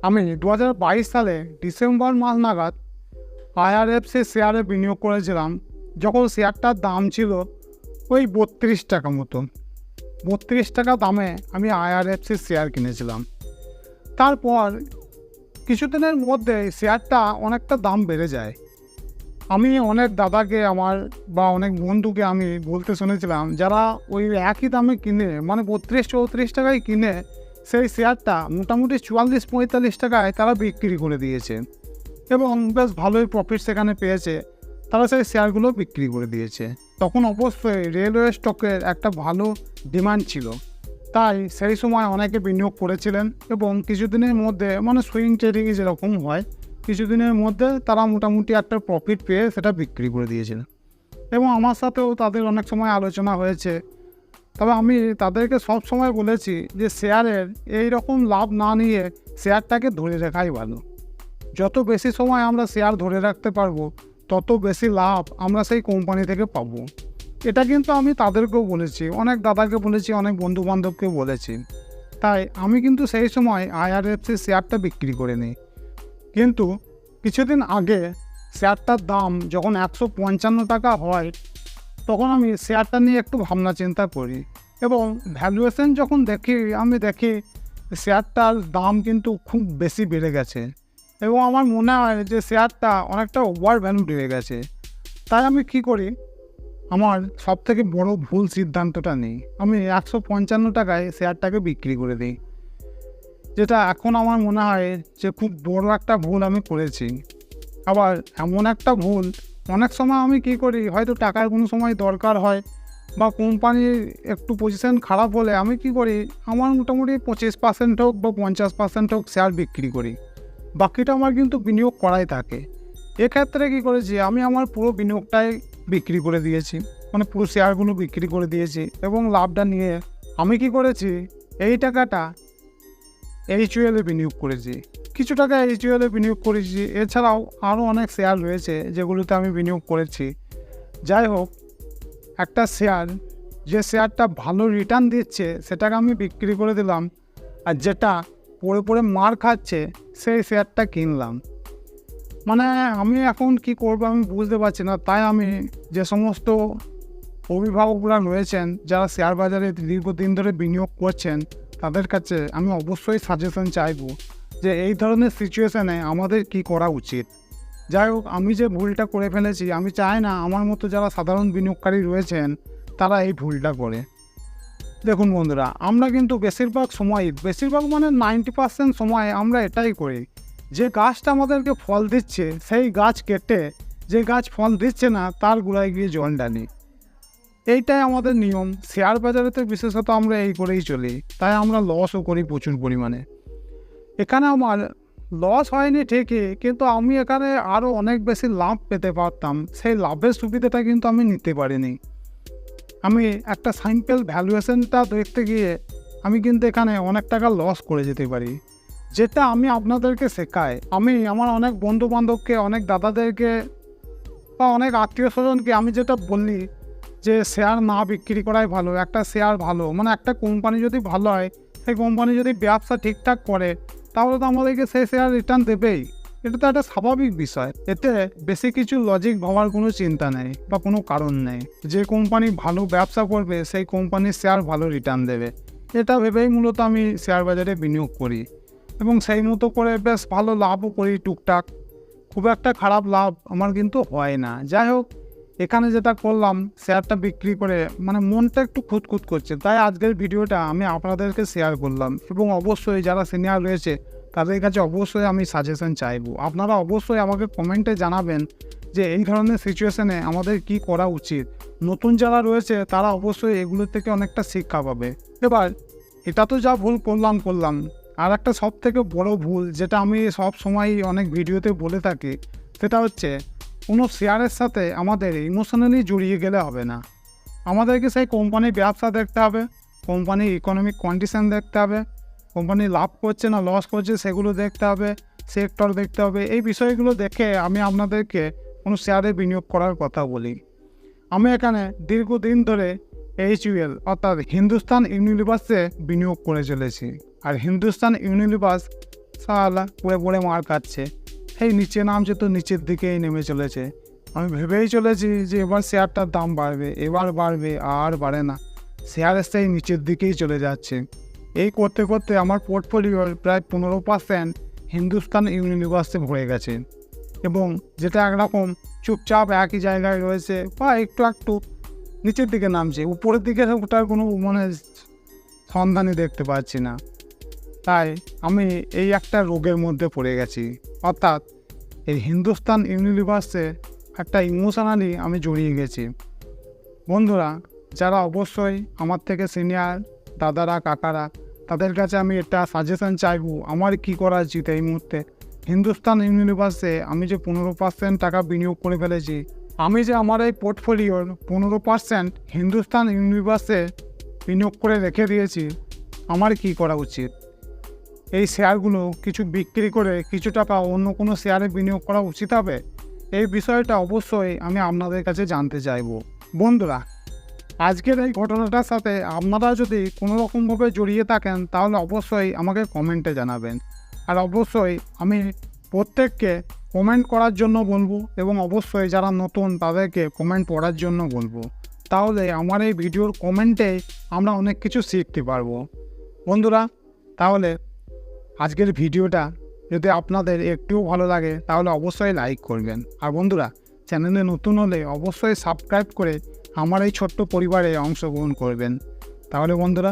আমি 2022 সালে ডিসেম্বর মাস নাগাদ আইআরএফসি শেয়ারে বিনিয়োগ করেছিলাম, যখন শেয়ারটার দাম ছিল ওই 32 টাকা মতো। 32 টাকা দামে আমি আইআরএফসি শেয়ার কিনেছিলাম। তারপর কিছুদিনের মধ্যে শেয়ারটা অনেকটা দাম বেড়ে যায়। আমি অনেক দাদাকে আমার বা অনেক বন্ধুকে আমি বলতে শুনেছিলাম, যারা ওই একই দামে কিনে, মানে 32-34 টাকায় কিনে সেই শেয়ারটা মোটামুটি 44-45 টাকায় তারা বিক্রি করে দিয়েছে এবং বেশ ভালোই প্রফিট সেখানে পেয়েছে। তারা সেই শেয়ারগুলো বিক্রি করে দিয়েছে। তখন অবশ্যই রেলওয়ে স্টকের একটা ভালো ডিমান্ড ছিল, তাই সেই সময় অনেকে বিনিয়োগ করেছিলেন এবং কিছুদিনের মধ্যে, মানে সুইং ট্রেডিংয়ে যেরকম হয়, কিছুদিনের মধ্যে তারা মোটামুটি একটা প্রফিট পেয়ে সেটা বিক্রি করে দিয়েছিলেন এবং আমার সাথেও তাদের অনেক সময় আলোচনা হয়েছে। তবে আমি তাদেরকে সব সময় বলেছি যে শেয়ারের এই রকম লাভ না নিয়ে শেয়ারটাকে ধরে রাখাই ভালো। যত বেশি সময় আমরা শেয়ার ধরে রাখতে পারবো, তত বেশি লাভ আমরা সেই কোম্পানি থেকে পাবো। এটা কিন্তু আমি তাদেরকেও বলেছি, অনেক দাদাকে বলেছি, অনেক বন্ধুবান্ধবকে বলেছি। তাই আমি কিন্তু সেই সময় আইআরএফসি শেয়ারটা বিক্রি করে নিই। কিন্তু কিছুদিন আগে শেয়ারটার দাম যখন 155 টাকা হয়, তখন আমি শেয়ারটা নিয়ে একটু ভাবনা চিন্তা করি এবং ভ্যালুয়েশন যখন আমি দেখি শেয়ারটার দাম কিন্তু খুব বেশি বেড়ে গেছে এবং আমার মনে হয় যে শেয়ারটা অনেকটা ওভার ভ্যালু বেড়ে গেছে। তাই আমি কি করি, আমার সবথেকে বড় ভুল সিদ্ধান্তটা নিই, আমি 155 টাকায় শেয়ারটাকে বিক্রি করে দিই, যেটা এখন আমার মনে হয় যে খুব বড় একটা ভুল আমি করেছি। আবার এমন একটা ভুল অনেক সময় আমি কি করি, হয়তো টাকার কোনো সময় দরকার হয় বা কোম্পানির একটু পজিশন খারাপ হলে আমি কি করি, আমার মোটামুটি 25% হোক বা 50% হোক শেয়ার বিক্রি করি, বাকিটা আমার কিন্তু বিনিয়োগ করাই থাকে। এক্ষেত্রে কী করেছি, আমি আমার পুরো বিনিয়োগটাই বিক্রি করে দিয়েছি, মানে পুরো শেয়ারগুলো বিক্রি করে দিয়েছি এবং লাভটা নিয়ে আমি কি করেছি, এই টাকাটা এইচইউএলে বিনিয়োগ করেছি, কিছু টাকা এইচইউএলে বিনিয়োগ করেছি। এছাড়াও আরও অনেক শেয়ার রয়েছে যেগুলোতে আমি বিনিয়োগ করেছি। যাই হোক, একটা শেয়ার, যে শেয়ারটা ভালো রিটার্ন দিচ্ছে সেটাকে আমি বিক্রি করে দিলাম, আর যেটা পড়ে পড়ে মার খাচ্ছে সেই শেয়ারটা কিনলাম। মানে আমি এখন কি করব আমি বুঝতে পারছি না। তাই আমি যে সমস্ত অভিভাবকরা রয়েছেন, যারা শেয়ার বাজারে দীর্ঘদিন ধরে বিনিয়োগ করছেন, তাদের কাছে আমি অবশ্যই সাজেশন চাইবো যে এই ধরনের সিচুয়েশানে আমাদের কি করা উচিত। যাই হোক, আমি যে ভুলটা করে ফেলেছি, আমি চাই না আমার মতো যারা সাধারণ বিনিয়োগকারী রয়েছেন তারা এই ভুলটা করে। দেখুন বন্ধুরা, আমরা কিন্তু বেশিরভাগ মানে 90% সময় আমরা এটাই করি, যে গাছটা আমাদেরকে ফল দিচ্ছে সেই গাছ কেটে যে গাছ ফল দিচ্ছে না তার গোড়ায় গিয়ে জল ঢালি। এইটাই আমাদের নিয়ম। শেয়ার বাজারেতে বিশেষত আমরা এই করেই চলি, তাই আমরা লসও করি প্রচুর পরিমাণে। এখানে আমার লস হয়নি ঠিকই, কিন্তু আমি এখানে আরও অনেক বেশি লাভ পেতে পারতাম, সেই লাভের সুবিধাটা কিন্তু আমি নিতে পারিনি। আমি একটা সিম্পল ভ্যালুয়েশনটা দেখতে গিয়ে আমি কিন্তু এখানে অনেক টাকা লস করে যেতে পারি, যেটা আমি আপনাদেরকে শেখাই। আমি আমার অনেক বন্ধুবান্ধবকে, অনেক দাদাদেরকে বা অনেক আত্মীয় স্বজনকে আমি যেটা বলি যে শেয়ার না বিক্রি করাই ভালো। একটা শেয়ার ভালো, মানে একটা কোম্পানি যদি ভালো হয়, সেই কোম্পানি যদি ব্যবসা ঠিকঠাক করে, তাহলে তো আমাদেরকে সেই শেয়ার রিটার্ন দেবেই। এটা তো একটা স্বাভাবিক বিষয়। এতে বেশি কিছু লজিক ভাবার কোনো চিন্তা নেই বা কোনো কারণ নেই। যে কোম্পানি ভালো ব্যবসা করবে সেই কোম্পানির শেয়ার ভালো রিটার্ন দেবে, এটা ভেবেই মূলত আমি শেয়ার বাজারে বিনিয়োগ করি এবং সেই মতো করে বেশ ভালো লাভও করি টুকটাক। খুব একটা খারাপ লাভ আমার কিন্তু হয় না। যাই হোক, এখানে যেটা করলাম, শেয়ারটা বিক্রি করে মানে মনটা একটু খুঁতখুত করছে, তাই আজকের ভিডিওটা আমি আপনাদেরকে শেয়ার করলাম এবং অবশ্যই যারা সিনিয়র রয়েছে তাদের কাছে অবশ্যই আমি সাজেশন চাইবো। আপনারা অবশ্যই আমাকে কমেন্টে জানাবেন যে এই ধরনের সিচুয়েশনে আমাদের কি করা উচিত। নতুন যারা রয়েছে তারা অবশ্যই এগুলোর থেকে অনেকটা শিক্ষা পাবে। এবার এটা তো যা ভুল করলাম, আর একটা সব থেকে বড় ভুল যেটা আমি সব সময় অনেক ভিডিওতে বলে থাকি, সেটা হচ্ছে কোনো শেয়ারের সাথে আমাদের ইমোশনালি জড়িয়ে গেলে হবে না। আমাদেরকে সেই কোম্পানির ব্যবসা দেখতে হবে, কোম্পানির ইকোনমিক কন্ডিশন দেখতে হবে, কোম্পানি লাভ করছে না লস করছে সেগুলো দেখতে হবে, সেক্টর দেখতে হবে। এই বিষয়গুলো দেখে আমি আপনাদেরকে কোনো শেয়ারে বিনিয়োগ করার কথা বলি। আমি এখানে দীর্ঘদিন ধরে এইচইউএল অর্থাৎ হিন্দুস্তান ইউনিলিভার্সে বিনিয়োগ করে চলেছি। আর হিন্দুস্তান ইউনিলিভার্স সালা পড়ে পড়ে মার খাচ্ছে, এই নিচে নামছে তো নিচের দিকেই নেমে চলেছে। আমি ভেবেই চলেছি যে এবার শেয়ারটার দাম বাড়বে, এবার বাড়বে, আর বাড়ে না, শেয়ারের সেই নিচের দিকেই চলে যাচ্ছে। এই করতে করতে আমার পোর্টফোলিওর প্রায় 15% হিন্দুস্তান ইউনিলিভার্সে ভরে গেছে, এবং যেটা একরকম চুপচাপ একই জায়গায় রয়েছে বা একটু একটু নিচের দিকে নামছে, উপরের দিকে ওটার কোনো সন্ধানই দেখতে পাচ্ছি না। তাই আমি এই একটা রোগের মধ্যে পড়ে গেছি, অর্থাৎ এই হিন্দুস্তান ইউনিলিভার্সে একটা ইমোশনালি আমি জড়িয়ে গেছি। বন্ধুরা, যারা অবশ্যই আমার থেকে সিনিয়র দাদারা কাকারা, তাদের কাছে আমি একটা সাজেশন চাইবো আমার কি করা উচিত এই মুহূর্তে। হিন্দুস্তান ইউনিলিভার্সে আমি যে 15% টাকা বিনিয়োগ করে ফেলেছি, আমি যে আমার এই পোর্টফোলিওর 15% হিন্দুস্তান ইউনিলিভার্সে বিনিয়োগ করে রেখে দিয়েছি, আমার কি করা উচিত? এই শেয়ারগুলো কিছু বিক্রি করে কিছু টাকা অন্য কোনো শেয়ারে বিনিয়োগ করা উচিত হবে? এই বিষয়টা অবশ্যই আমি আপনাদের কাছে জানতে চাইব। বন্ধুরা, আজকের এই ঘটনাটার সাথে আপনারা যদি কোনো রকমভাবে জড়িয়ে থাকেন তাহলে অবশ্যই আমাকে কমেন্টে জানাবেন। আর অবশ্যই আমি প্রত্যেককে কমেন্ট করার জন্য বলবো, এবং অবশ্যই যারা নতুন তাদেরকে কমেন্ট পড়ার জন্য বলবো। তাহলে আমার এই ভিডিওর কমেন্টে আমরা অনেক কিছু শিখতে পারবো। বন্ধুরা, তাহলে আজকের ভিডিওটা যদি আপনাদের একটুও ভালো লাগে তাহলে অবশ্যই লাইক করবেন। আর বন্ধুরা, চ্যানেলে নতুন হলে অবশ্যই সাবস্ক্রাইব করে আমার এই ছোট্ট পরিবারে অংশগ্রহণ করবেন। তাহলে বন্ধুরা,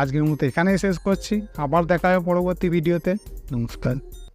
আজকের মতো এখানেই শেষ করছি, আবার দেখা হবে পরবর্তী ভিডিওতে। নমস্কার।